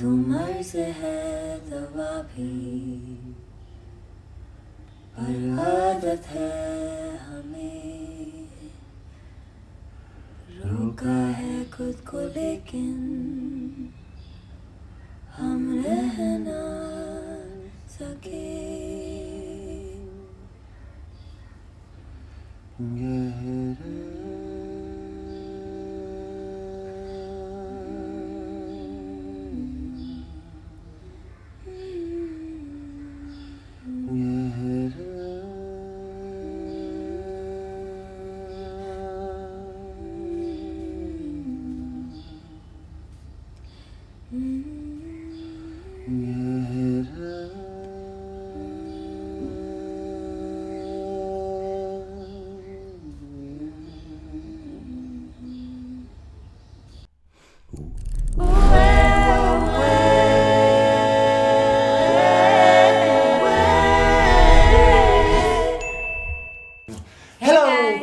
तू मर्ज है दवा भी पर आदत है हमें रोका है खुद को लेकिन हम रह ना सके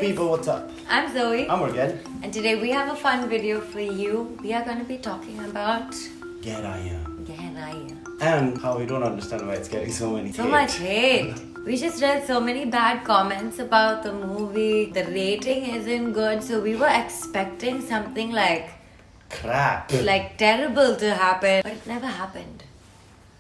People, what's up? I'm Zoe. I'm Urgen. And today we have a fun video for you. We are going to be talking about Gehraiyaan. And how we don't understand why it's getting so many hate. Much hate. We just read so many bad comments about the movie. The rating isn't good, so we were expecting something like crap. Like terrible to happen, but it never happened.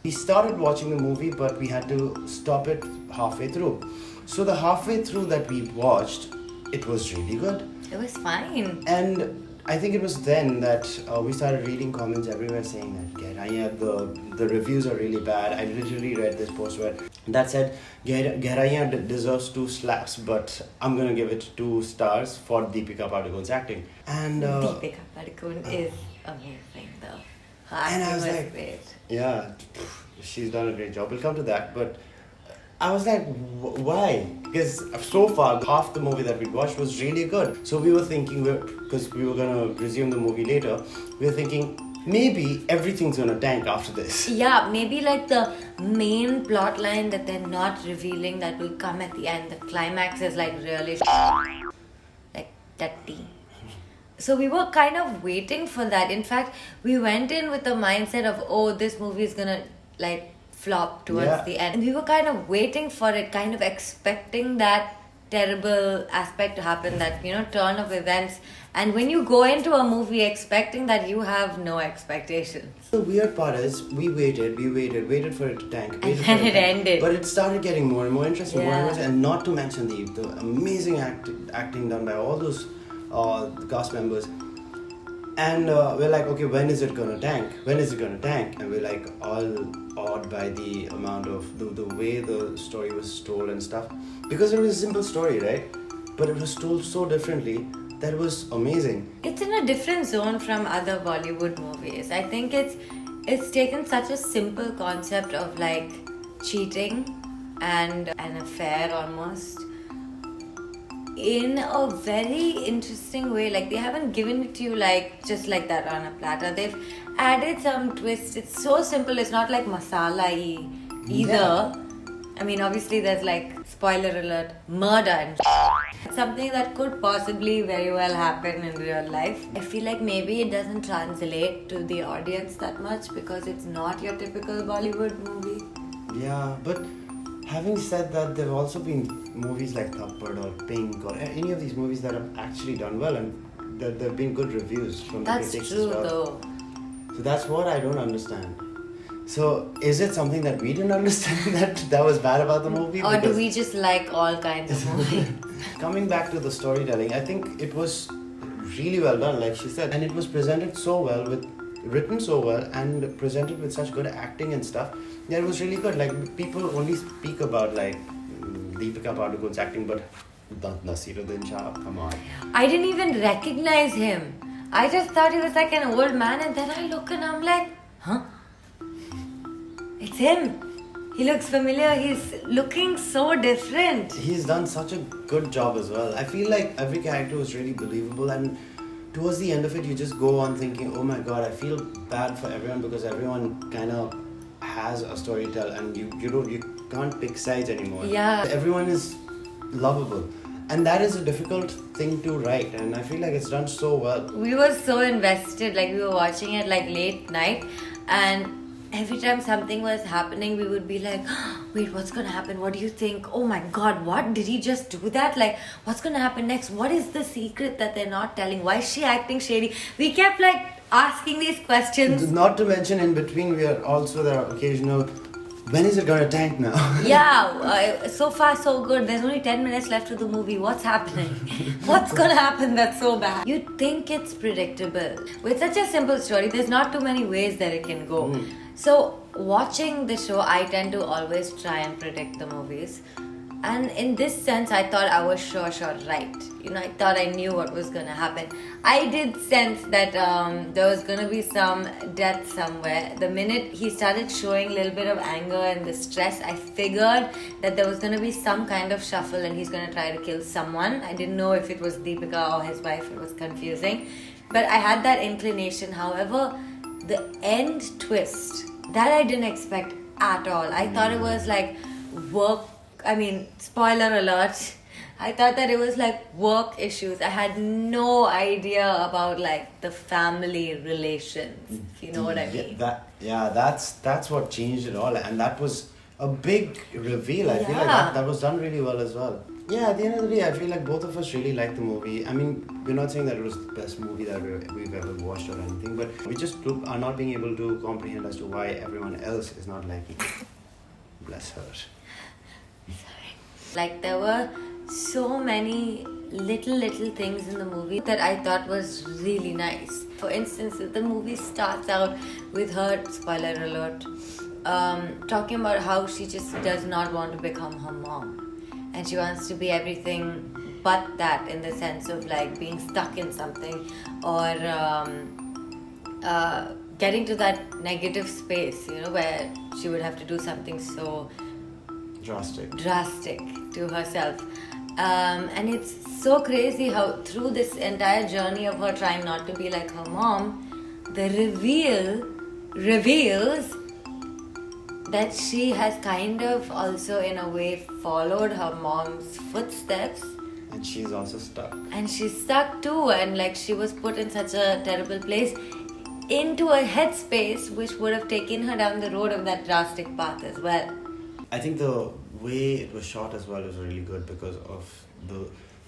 We started watching the movie, but we had to stop it halfway through. So the halfway through that we watched, it was really good. It was fine. And I think it was then that we started reading comments everywhere saying that Gehraiyaan, the reviews are really bad. I literally read this post where that said Gehraiyaan deserves 2 slaps, but I'm gonna give it 2 stars for Deepika Padukone's acting. And Deepika Padukone is amazing though. Her and I acting was like, great. yeah, she's done a great job. We'll come to that, but I was like, why? Because so far, half the movie that we watched was really good. So we were thinking, because we were gonna resume the movie later, we were thinking, maybe everything's gonna tank after this. Yeah, maybe like the main plot line that they're not revealing that will come at the end. The climax is like really like tatty. So we were kind of waiting for that. In fact, we went in with the mindset of, oh, this movie is gonna like flop towards the end. And we were kind of waiting for it, kind of expecting that terrible aspect to happen, that, you know, turn of events. And when you go into a movie expecting that, you have no expectations. The weird part is, we waited for it to tank. And then it ended. But it started getting more and more interesting, Yeah. and not to mention the amazing acting done by all those cast members. And we're like, okay, when is it gonna tank? And we're like all awed by the amount of the way the story was told and stuff, because it was a simple story, right? But it was told so differently that was amazing. It's in a different zone from other Bollywood movies. I think it's taken such a simple concept of like cheating and an affair almost in a very interesting way. Like, they haven't given it to you like just like that on a platter. They've added some twists. It's so simple. It's not like masala-y either. Yeah. I mean, obviously there's like, spoiler alert, murder and something that could possibly very well happen in real life. I feel like maybe it doesn't translate to the audience that much because it's not your typical Bollywood movie. Yeah, but having said that, there have also been movies like Thappad or Pink or any of these movies that have actually done well, and there have been good reviews from the critics That's true as well. though. So that's what I don't understand. So is it something that we didn't understand that was bad about the movie? Or do we just like all kinds of movies? Coming back to the storytelling, I think it was really well done, like she said, and it was presented so well, written so well, and presented with such good acting and stuff. Yeah, it was really good. Like, people only speak about like Deepika Padukone's acting, but Nasiruddin Shah, come on. I didn't even recognize him. I just thought he was like an old man, and then I look and I'm like, huh? It's him. He looks familiar. He's looking so different. He's done such a good job as well. I feel like every character was really believable, and towards the end of it, you just go on thinking, oh my god, I feel bad for everyone, because everyone kind of has a story to tell, and you can't pick sides anymore. Yeah. Everyone is lovable. And that is a difficult thing to write, and I feel like it's done so well. We were so invested, like we were watching it like late night, and every time something was happening, we would be like, wait, what's gonna happen? What do you think? Oh my god, what? Did he just do that? Like, what's gonna happen next? What is the secret that they're not telling? Why is she acting shady? We kept like asking these questions. Not to mention, in between, there are occasional, when is it gonna tank now? Yeah, so far so good. There's only 10 minutes left to the movie. What's happening? What's gonna happen that's so bad? You think it's predictable. With such a simple story, there's not too many ways that it can go. So, watching the show, I tend to always try and predict the movies. And in this sense, I thought I was sure right. You know, I thought I knew what was gonna happen. I did sense that there was gonna be some death somewhere. The minute he started showing a little bit of anger and the stress, I figured that there was gonna be some kind of shuffle and he's gonna try to kill someone. I didn't know if it was Deepika or his wife. It was confusing. But I had that inclination. However, the end twist, that I didn't expect at all. I thought it was like spoiler alert. I thought that it was like work issues. I had no idea about like the family relations, if you know what I mean. That's what changed it all, and that was a big reveal. I feel like that was done really well as well. Yeah, at the end of the day, I feel like both of us really liked the movie. I mean, we're not saying that it was the best movie that we've ever watched or anything, but we just are not being able to comprehend as to why everyone else is not liking it. Bless her. Like there were so many little things in the movie that I thought was really nice. For instance, the movie starts out with her, spoiler alert, talking about how she just does not want to become her mom. And she wants to be everything but that, in the sense of like being stuck in something or getting to that negative space, you know, where she would have to do something so drastic to herself. And it's so crazy how through this entire journey of her trying not to be like her mom, the reveal reveals that she has kind of also in a way followed her mom's footsteps. And she's also stuck. And she's stuck too, and like she was put in such a terrible place into a headspace which would have taken her down the road of that drastic path as well. I think the way it was shot as well was really good because of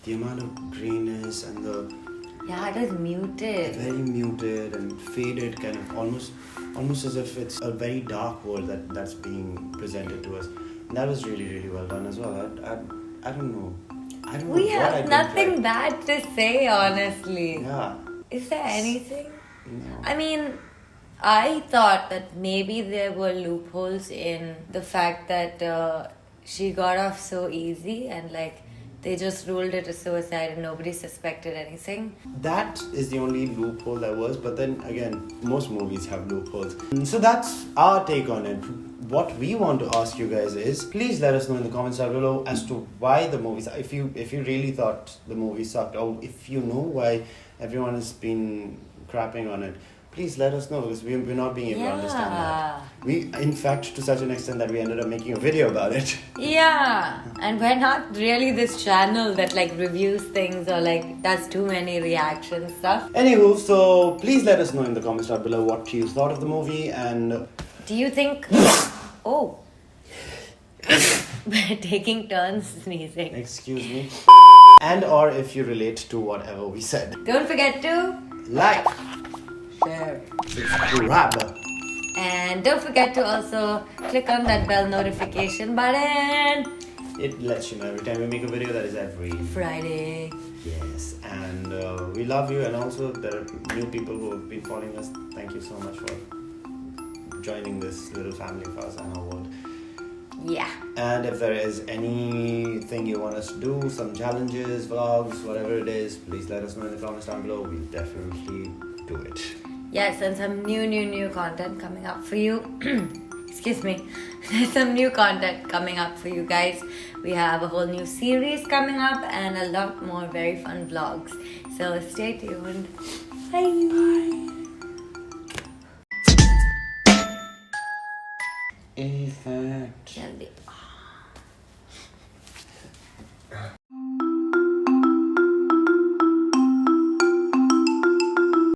the amount of grayness and the... Yeah, it is muted. Very muted and faded, kind of almost as if it's a very dark world that's being presented to us. And that was really well done as well. I don't know. We have nothing bad to say, honestly. Yeah. Is there anything? No. I mean, I thought that maybe there were loopholes in the fact that she got off so easy and like they just ruled it a suicide and nobody suspected anything. That is the only loophole there was, but then again, most movies have loopholes. So that's our take on it. What we want to ask you guys is, please let us know in the comments down below as to why the movies, if you really thought the movie sucked, or if you know why everyone has been crapping on it. Please let us know, because we're not being able to understand that. We, in fact, to such an extent that we ended up making a video about it. Yeah, and we're not really this channel that like reviews things or like does too many reaction stuff. Anywho, so please let us know in the comments down below what you thought of the movie, and... Do you think... Oh. We're taking turns sneezing. Excuse me. And or if you relate to whatever we said. Don't forget to... Like... Share. Subscribe. And don't forget to also click on that bell notification button. It lets you know every time we make a video. That is every Friday. Yes, and we love you, and also there are new people who have been following us. Thank you so much for joining this little family of ours and our world. Yeah. And if there is anything you want us to do, some challenges, vlogs, whatever it is, please let us know in the comments down below. We'll definitely do it. Yes, and some new content coming up for you. Excuse me. There's some new content coming up for you guys. We have a whole new series coming up and a lot more very fun vlogs. So stay tuned. Bye. Is that... Jaldi.